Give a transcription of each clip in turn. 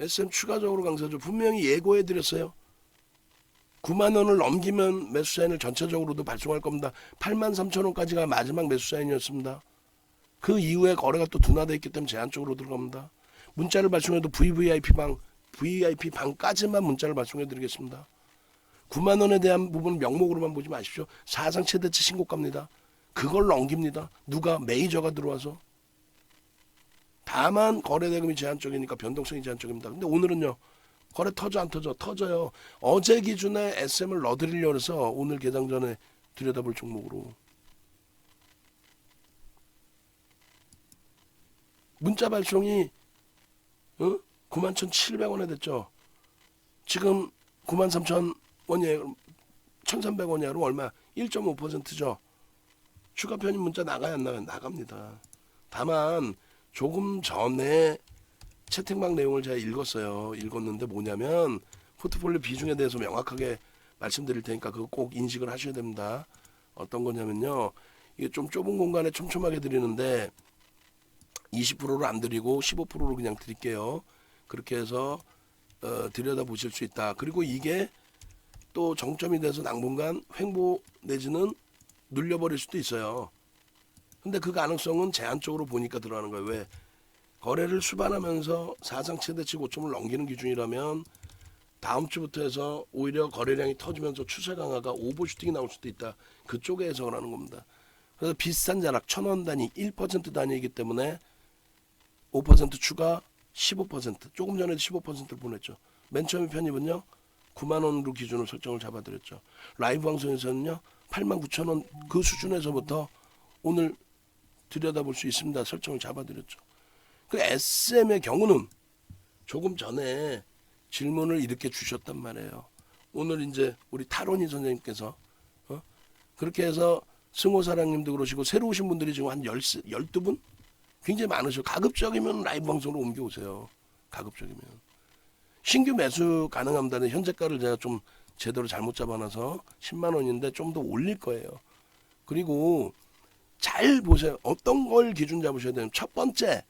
SM 추가적으로 강세죠. 분명히 예고해드렸어요. 9만 원을 넘기면 매수 사인을 전체적으로도 발송할 겁니다. 8만 3천 원까지가 마지막 매수 사인이었습니다. 그 이후에 거래가 또 둔화되어 있기 때문에 제한 쪽으로 들어갑니다. 문자를 발송해도 VIP 방까지만 문자를 발송해 드리겠습니다. 9만 원에 대한 부분은 명목으로만 보지 마십시오. 사상 최대치 신고가입니다. 그걸 넘깁니다. 누가? 메이저가 들어와서. 다만 거래 대금이 제한적이니까 변동성이 제한적입니다. 근데 오늘은요. 거래 터져 안 터져? 터져요. 어제 기준에 SM을 넣어드리려고 해서 오늘 개장 전에 들여다볼 종목으로. 문자 발송이 91,700원에 됐죠. 지금 93,000원이에요. 1,300원이야로 얼마? 1.5%죠. 추가 편입 문자 나가야 안 나가요? 나갑니다. 다만 조금 전에 채팅방 내용을 제가 읽었는데 뭐냐면 포트폴리오 비중에 대해서 명확하게 말씀드릴 테니까 그거 꼭 인식을 하셔야 됩니다. 어떤 거냐면요. 이게 좀 좁은 공간에 촘촘하게 드리는데 20%를 안 드리고 15%를 그냥 드릴게요. 그렇게 해서 들여다보실 수 있다. 그리고 이게 또 정점이 돼서 당분간 횡보 내지는 눌려버릴 수도 있어요. 근데 그 가능성은 제한적으로 보니까 들어가는 거예요. 왜? 거래를 수반하면서 사상 최대치 고점을 넘기는 기준이라면 다음 주부터 해서 오히려 거래량이 터지면서 추세 강화가 오버슈팅이 나올 수도 있다. 그쪽에 해석을 하는 겁니다. 그래서 비슷한 자락 1,000원 단위 1% 단위이기 때문에 5% 추가 15% 조금 전에도 15%를 보냈죠. 맨 처음에 편입은요 9만 원으로 기준으로 설정을 잡아드렸죠. 라이브 방송에서는요 89,000원 그 수준에서부터 오늘 들여다볼 수 있습니다. 설정을 잡아드렸죠. 그 SM의 경우는 조금 전에 질문을 이렇게 주셨단 말이에요. 오늘 이제 우리 타로니 선생님께서 그렇게 해서 승호사랑님도 그러시고 새로 오신 분들이 지금 한 12분? 굉장히 많으셔. 가급적이면 라이브 방송으로 옮겨오세요. 가급적이면. 신규 매수 가능합니다는 현재가를 제가 좀 제대로 잘못 잡아놔서 10만 원인데 좀 더 올릴 거예요. 그리고 잘 보세요. 어떤 걸 기준 잡으셔야 되냐면 첫 번째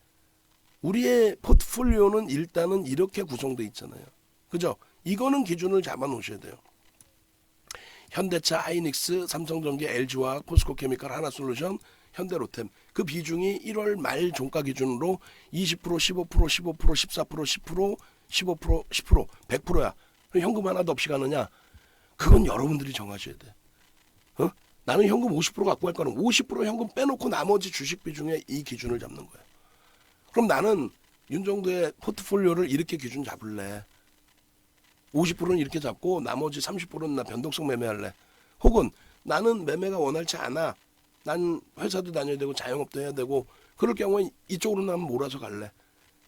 우리의 포트폴리오는 일단은 이렇게 구성되어 있잖아요. 그죠? 이거는 기준을 잡아 놓으셔야 돼요. 현대차, 하이닉스, 삼성전기, LG화학, 포스코케미칼, 하나솔루션, 현대로템. 그 비중이 1월 말 종가 기준으로 20%, 15%, 15%, 14%, 10%, 15%, 10%, 100%야. 현금 하나도 없이 가느냐? 그건 여러분들이 정하셔야 돼. 나는 현금 50% 갖고 갈 거는 50% 현금 빼놓고 나머지 주식 비중에 이 기준을 잡는 거야. 그럼 나는 윤정도의 포트폴리오를 이렇게 기준 잡을래. 50%는 이렇게 잡고 나머지 30%는 나 변동성 매매할래. 혹은 나는 매매가 원활치 않아. 난 회사도 다녀야 되고 자영업도 해야 되고 그럴 경우에 이쪽으로 나는 몰아서 갈래.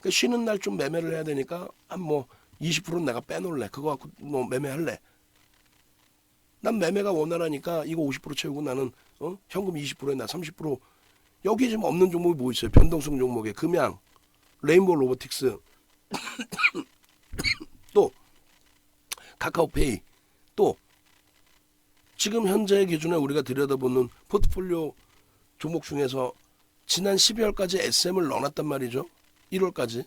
그러니까 쉬는 날 좀 매매를 해야 되니까 한 뭐 20%는 내가 빼놓을래. 그거 갖고 뭐 매매할래. 난 매매가 원활하니까 이거 50% 채우고 나는 현금 20%에 나 30% 여기 지금 없는 종목이 뭐 있어요? 변동성 종목에 금양, 레인보우 로보틱스 또 카카오페이 또 지금 현재 기준에 우리가 들여다보는 포트폴리오 종목 중에서 지난 12월까지 SM을 넣어놨단 말이죠. 1월까지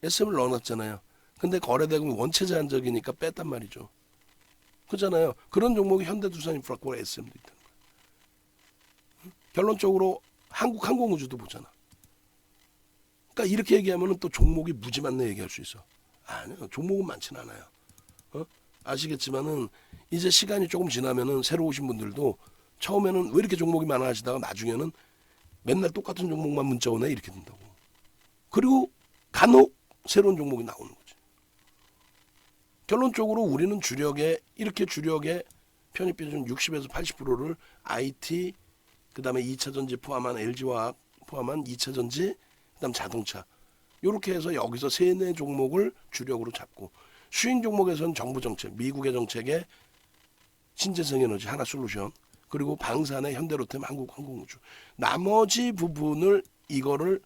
SM을 넣어놨잖아요. 근데 거래대금이 원체 제한적이니까 뺐단 말이죠. 그잖아요. 그런 종목이 현대두산인프라코와 SM도 있다는 거예요. 결론적으로 한국항공우주도 보잖아. 그러니까 이렇게 얘기하면 또 종목이 무지 많네 얘기할 수 있어. 아니요. 종목은 많진 않아요. 아시겠지만은 이제 시간이 조금 지나면은 새로 오신 분들도 처음에는 왜 이렇게 종목이 많아 하시다가 나중에는 맨날 똑같은 종목만 문자 오네 이렇게 된다고. 그리고 간혹 새로운 종목이 나오는 거지. 결론적으로 우리는 주력에 이렇게 주력에 편입 비중 60에서 80%를 IT 그다음에 2차전지 포함한 LG화학 포함한 2차전지 그다음 자동차 이렇게 해서 여기서 3-4 종목을 주력으로 잡고 수익 종목에서는 정부 정책 미국의 정책에 신재생에너지 하나솔루션 그리고 방산의 현대로템 한국항공우주 나머지 부분을 이거를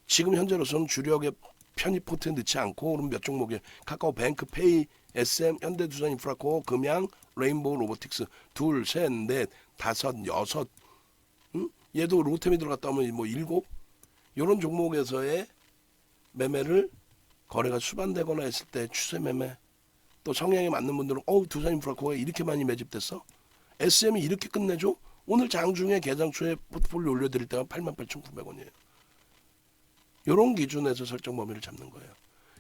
지금 현재로서는 주력의 편입 포트에 넣지 않고 그럼 몇 종목에 카카오뱅크, 페이, SM, 현대두산인프라코어, 금양, 레인보우 로보틱스 둘, 셋, 넷, 다섯, 여섯 얘도 로템이 들어갔다 오면 뭐 7 이런 종목에서의 매매를 거래가 수반되거나 했을 때 추세 매매, 또 성향에 맞는 분들은 두산인프라 거에 이렇게 많이 매집됐어? SM이 이렇게 끝내줘? 오늘 장중에 개장 초에 포트폴리오 올려드릴 때가 88,900원이에요. 이런 기준에서 설정 범위를 잡는 거예요.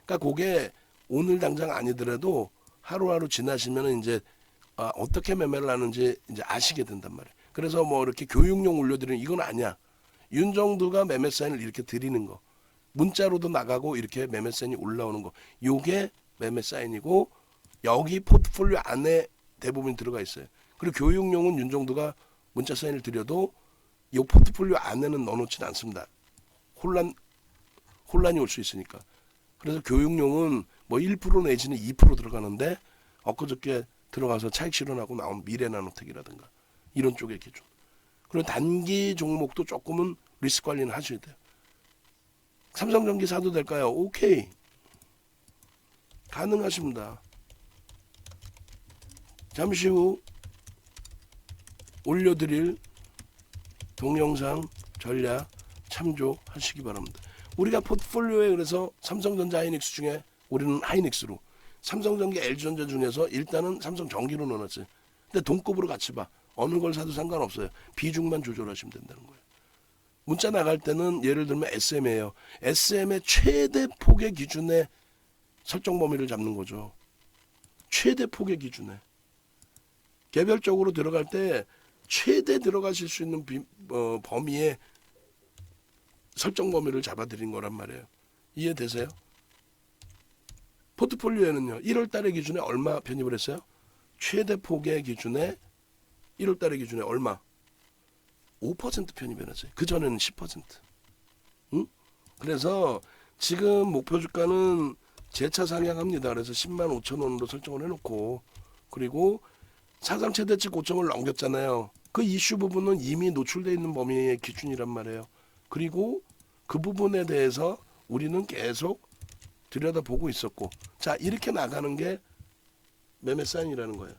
그러니까 그게 오늘 당장 아니더라도 하루하루 지나시면 이제 어떻게 매매를 하는지 이제 아시게 된단 말이에요. 그래서 뭐 이렇게 교육용 올려드리는 이건 아니야. 윤정두가 매매 사인을 이렇게 드리는 거, 문자로도 나가고 이렇게 매매 사인이 올라오는 거, 요게 매매 사인이고 여기 포트폴리오 안에 대부분 들어가 있어요. 그리고 교육용은 윤정두가 문자 사인을 드려도 이 포트폴리오 안에는 넣어놓지는 않습니다. 혼란이 올 수 있으니까. 그래서 교육용은 뭐 1% 내지는 2% 들어가는데 엊그저께 들어가서 차익 실현하고 나온 미래나노텍이라든가 이런 쪽의 기준. 그리고 단기 종목도 조금은 리스크 관리는 하셔야 돼요. 삼성전기 사도 될까요? 오케이. 가능하십니다. 잠시 후 올려드릴 동영상 전략 참조하시기 바랍니다. 우리가 포트폴리오에 그래서 삼성전자 하이닉스 중에 우리는 하이닉스로, 삼성전기 LG전자 중에서 일단은 삼성전기로 넣어놨어요. 근데 동급으로 같이 봐. 어느 걸 사도 상관없어요. 비중만 조절하시면 된다는 거예요. 문자 나갈 때는 예를 들면 SM이에요. SM의 최대 폭의 기준에 설정 범위를 잡는 거죠. 최대 폭의 기준에. 개별적으로 들어갈 때 최대 들어가실 수 있는 범위에 설정 범위를 잡아드린 거란 말이에요. 이해되세요? 포트폴리오에는요. 1월 달의 기준에 얼마 편입을 했어요? 최대 폭의 기준에 1월 달의 기준에 얼마? 5% 편입해놨어요. 그전에는 10%. 응? 그래서 지금 목표 주가는 재차 상향합니다. 그래서 10만 5천 원으로 설정을 해놓고, 그리고 4.3 최대치 고점을 넘겼잖아요. 그 이슈 부분은 이미 노출되어 있는 범위의 기준이란 말이에요. 그리고 그 부분에 대해서 우리는 계속 들여다보고 있었고, 자, 이렇게 나가는 게 매매 사인이라는 거예요.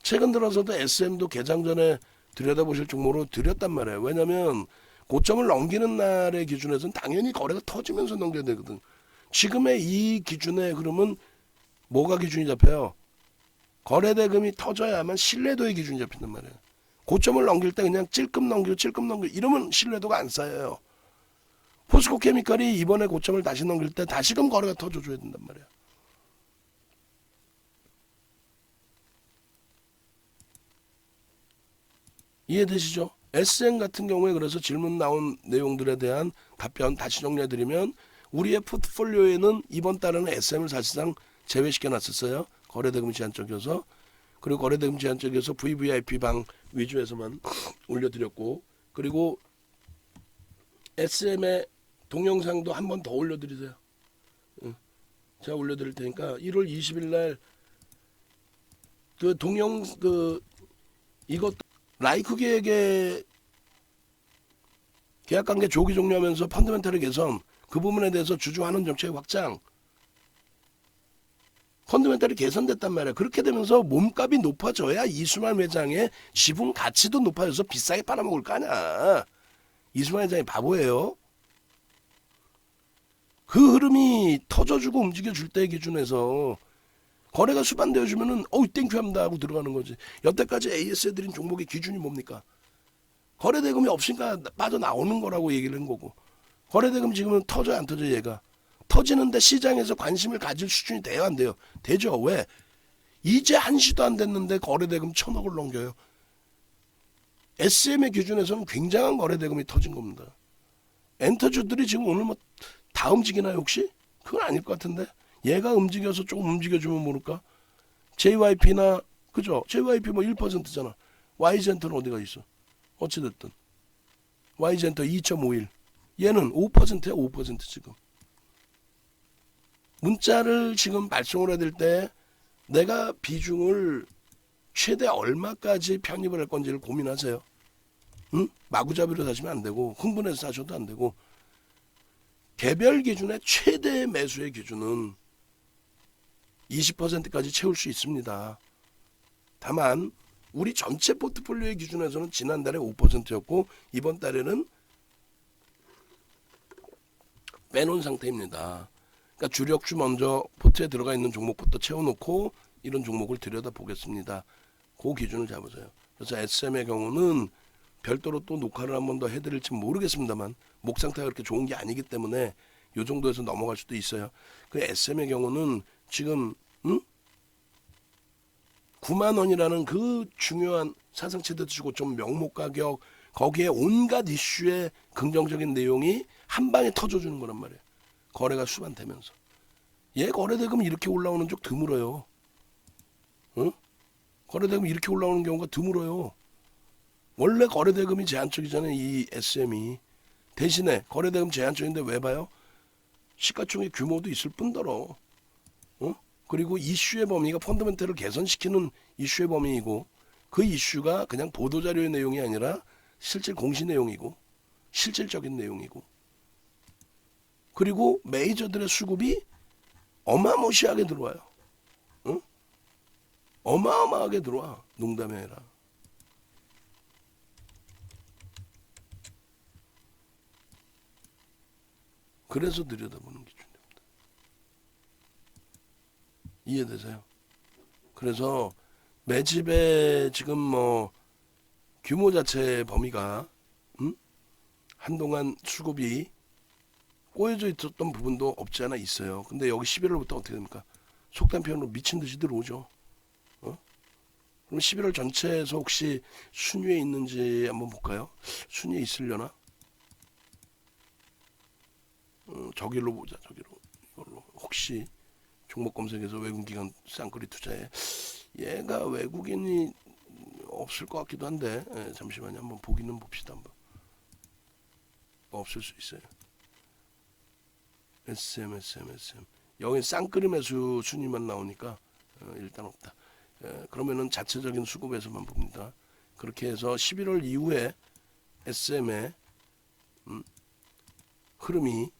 최근 들어서도 SM도 개장 전에 들여다보실 종목으로 드렸단 말이에요. 왜냐하면 고점을 넘기는 날의 기준에서는 당연히 거래가 터지면서 넘겨야 되거든. 지금의 이 기준에 그러면 뭐가 기준이 잡혀요? 거래대금이 터져야만 신뢰도의 기준이 잡힌단 말이에요. 고점을 넘길 때 그냥 찔끔 넘기고 이러면 신뢰도가 안 쌓여요. 포스코케미칼이 이번에 고점을 다시 넘길 때 다시금 거래가 터져줘야 된단 말이에요. 이해되시죠? SN 같은 경우에 그래서 질문 나온 내용들에 대한 답변 다시 정리해드리면, 우리의 포트폴리오에는 이번 달에는 SM을 사실상 제외시켜 놨었어요. 거래대금 제한적이어서. 그리고 거래대금 제한적이어서 VVIP 방 위주에서만 올려드렸고, 그리고 SM의 동영상도 한 번 더 올려드리세요. 제가 올려드릴 테니까 1월 20일 날 그 이것도 라이크 계획의 계약관계 조기 종료하면서 펀더멘털의 개선, 그 부분에 대해서 주주환원 정책 확장, 펀더멘털이 개선됐단 말이야. 그렇게 되면서 몸값이 높아져야 이수만 회장의 지분 가치도 높아져서 비싸게 팔아먹을 거 아니야. 이수만 회장이 바보예요. 그 흐름이 터져주고 움직여줄 때 기준에서 거래가 수반되어주면은 땡큐 합니다 하고 들어가는 거지. 여태까지 AS에 드린 종목의 기준이 뭡니까? 거래대금이 없으니까 빠져나오는 거라고 얘기를 한 거고, 거래대금 지금은 터져야 안 터져. 얘가 터지는데 시장에서 관심을 가질 수준이 돼야 안 돼요? 되죠. 왜? 이제 한시도 안 됐는데 거래대금 1,000억을 넘겨요. SM의 기준에서는 굉장한 거래대금이 터진 겁니다. 엔터주들이 지금 오늘 뭐 다 움직이나요 혹시? 그건 아닐 것 같은데. 얘가 움직여서 조금 움직여주면 모를까? JYP나 그죠? JYP 뭐 1%잖아. Y젠터는 어디가 있어? 어찌됐든 Y젠터 2.51, 얘는 5%야. 5% 지금. 문자를 지금 발송을 해야 될 때 내가 비중을 최대 얼마까지 편입을 할 건지를 고민하세요. 응? 마구잡이로 사시면 안 되고 흥분해서 사셔도 안 되고, 개별 기준의 최대 매수의 기준은 20%까지 채울 수 있습니다. 다만 우리 전체 포트폴리오의 기준에서는 지난달에 5%였고 이번 달에는 빼놓은 상태입니다. 그러니까 주력주 먼저 포트에 들어가 있는 종목부터 채워놓고 이런 종목을 들여다보겠습니다. 그 기준을 잡으세요. 그래서 SM의 경우는 별도로 또 녹화를 한 번 더 해드릴지 모르겠습니다만 목 상태가 그렇게 좋은 게 아니기 때문에 이 정도에서 넘어갈 수도 있어요. 그 SM의 경우는 지금 9만 원이라는 그 중요한 사상치대 주고점 명목 가격 거기에 온갖 이슈의 긍정적인 내용이 한 방에 터져주는 거란 말이에요. 거래가 수반되면서. 얘 거래대금 이렇게 올라오는 적 드물어요. 응? 거래대금 이렇게 올라오는 경우가 드물어요. 원래 거래대금이 제한적이잖아요. 이 SM이. 대신에 거래대금 제한적인데 왜 봐요? 시가총액 규모도 있을 뿐더러 그리고 이슈의 범위가 펀더멘털을 개선시키는 이슈의 범위이고 그 이슈가 그냥 보도자료의 내용이 아니라 실질 공시 내용이고 실질적인 내용이고 그리고 메이저들의 수급이 어마무시하게 들어와요. 응? 어마어마하게 들어와. 농담이 아니라. 그래서 들여다보는 기준입니다. 이해되세요? 그래서 매집의 지금 뭐 규모 자체의 범위가 한동안 수급이 꼬여져 있었던 부분도 없지 않아 있어요. 근데 여기 11월부터 어떻게 됩니까? 속단 표현으로 미친 듯이 들어오죠. 그럼 11월 전체에서 혹시 순위에 있는지 한번 볼까요? 순위에 있으려나? 저기로 보자. 저기로. 이걸로. 혹시 종목 검색에서 외국기관 쌍끌이 투자에 얘가 외국인이 없을 것 같기도 한데 잠시만요. 한번 보기는 봅시다. 한번. 없을 수 있어요. SM 여기 쌍끌이 매수 순위만 나오니까 일단 없다. 그러면은 자체적인 수급에서만 봅니다. 그렇게 해서 11월 이후에 SM의 흐름이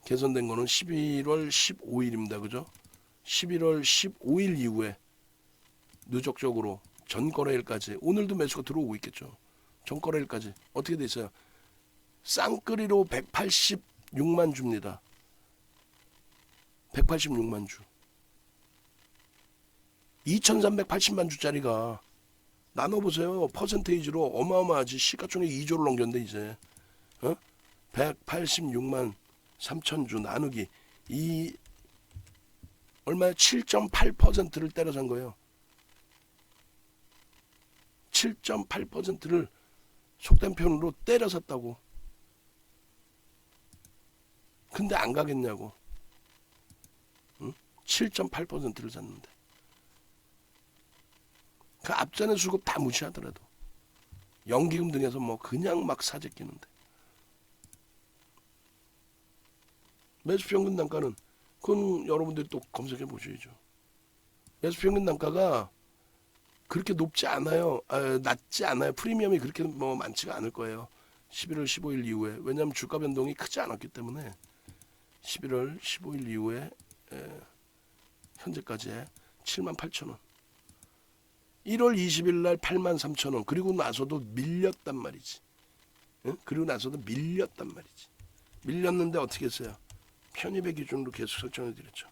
개선된 거는 11월 15일입니다. 그죠? 11월 15일 이후에 누적적으로 전거래일까지 오늘도 매수가 들어오고 있겠죠. 전거래일까지 어떻게 돼 있어요? 쌍끌이로 186만 주입니다. 186만 주. 2380만 주짜리가 나눠보세요. 퍼센테이지로 어마어마하지. 시가총액 2조를 넘겼는데 이제 186만 3천 주 나누기 이 얼마야? 7.8%를 때려 산 거예요. 7.8%를 속된 표현으로 때려 샀다고. 근데 안 가겠냐고. 7.8%를 샀는데. 그 앞전의 수급 다 무시하더라도 연기금 등에서 뭐 그냥 막 사재끼는데. 매수평균 단가는 그건 여러분들이 또 검색해 보셔야죠. 매수평균 단가가 그렇게 높지 않아요. 낮지 않아요. 프리미엄이 그렇게 뭐 많지가 않을 거예요. 11월 15일 이후에. 왜냐하면 주가 변동이 크지 않았기 때문에 11월 15일 이후에 현재까지 78,000원. 1월 20일 날 83,000원. 그리고 나서도 밀렸단 말이지. 그리고 나서도 밀렸단 말이지. 밀렸는데 어떻게 했어요? 편입의 기준으로 계속 설정해 드렸죠.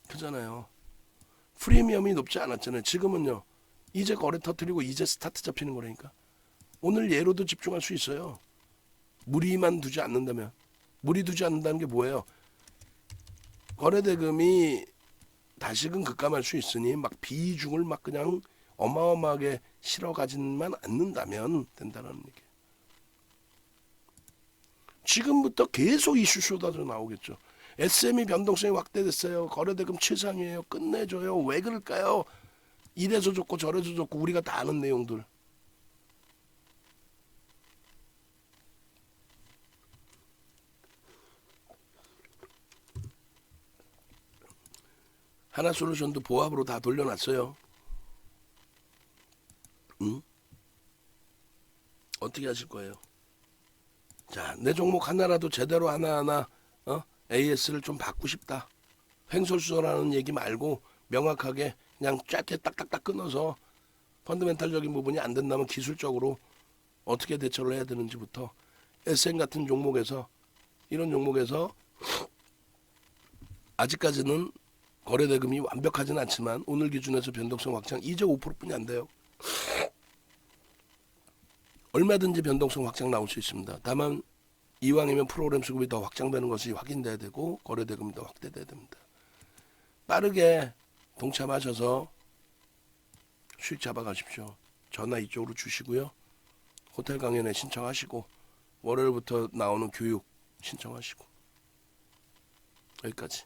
그잖아요. 프리미엄이 높지 않았잖아요. 지금은요. 이제 거래 터뜨리고 이제 스타트 잡히는 거라니까. 오늘 예로도 집중할 수 있어요. 무리만 두지 않는다면. 무리 두지 않는다는 게 뭐예요? 거래대금이 다시금 급감할 수 있으니 막 비중을 막 그냥 어마어마하게 실어 가지만 않는다면 된다는 얘기. 지금부터 계속 이슈 쏟아져 나오겠죠. SM이 변동성이 확대됐어요. 거래대금 최상이에요. 끝내줘요. 왜 그럴까요? 이래서 좋고 저래서 좋고 우리가 다 아는 내용들. 하나솔루션도 보합으로 다 돌려놨어요. 어떻게 하실 거예요? 자, 내 종목 하나라도 제대로 하나하나 AS를 좀 받고 싶다. 횡설수설하는 얘기 말고 명확하게 그냥 짧게 딱딱딱 끊어서 펀더멘탈적인 부분이 안 된다면 기술적으로 어떻게 대처를 해야 되는지부터 SN 같은 종목에서 이런 종목에서 아직까지는 거래 대금이 완벽하진 않지만 오늘 기준에서 변동성 확장 2.5%뿐이 안 돼요. 얼마든지 변동성 확장 나올 수 있습니다. 다만 이왕이면 프로그램 수급이 더 확장되는 것이 확인돼야 되고 거래 대금이 더 확대돼야 됩니다. 빠르게 동참하셔서 수익 잡아가십시오. 전화 이쪽으로 주시고요. 호텔 강연에 신청하시고 월요일부터 나오는 교육 신청하시고 여기까지.